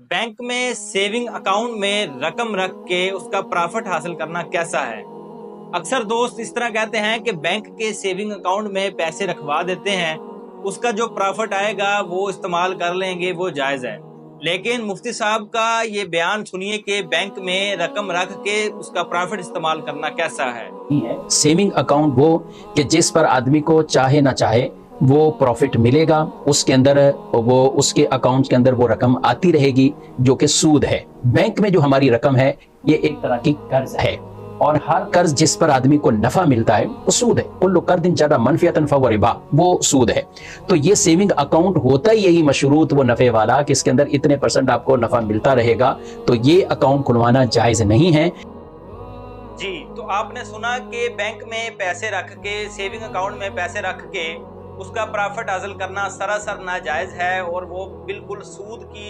Bank में saving account में रकम रख के उसका प्रॉफिट हासिल करना कैसा है। अक्सर दोस्त इस तरह कहते हैं कि बैंक के सेविंग अकाउंट में पैसे रखवा देते हैं, उसका जो प्रॉफिट आएगा वो इस्तेमाल कर लेंगे, वो जायज़ है। लेकिन मुफ्ती साहब का ये बयान सुनिए कि बैंक में रकम रख के उसका प्रॉफिट इस्तेमाल करना कैसा है। सेविंग अकाउंट वो कि जिस पर आदमी को चाहे ना चाहे वो प्रॉफिट मिलेगा, उसके अंदर वो उसके अकाउंट के अंदर वो रकम आती रहेगी जो कि सूद है। बैंक में जो हमारी रकम है ये एक तरह की कर्ज है और हर कर्ज जिस पर आदमी को नफा मिलता है वो सूद है। कुल्लु कर्दिन जरा मनफियतन फहुव रिबा, वो सूद है। तो ये सेविंग अकाउंट होता ही यही मशरूत वो नफे वाला कि इसके अंदर इतने % आपको नफा मिलता रहेगा, तो ये अकाउंट खुलवाना जायज नहीं है। जी, तो आपने सुना कि बैंक में पैसे रख के, सेविंग अकाउंट में पैसे रख के उसका प्रॉफिट हासिल करना सरासर नाजायज है और वो बिल्कुल सूद की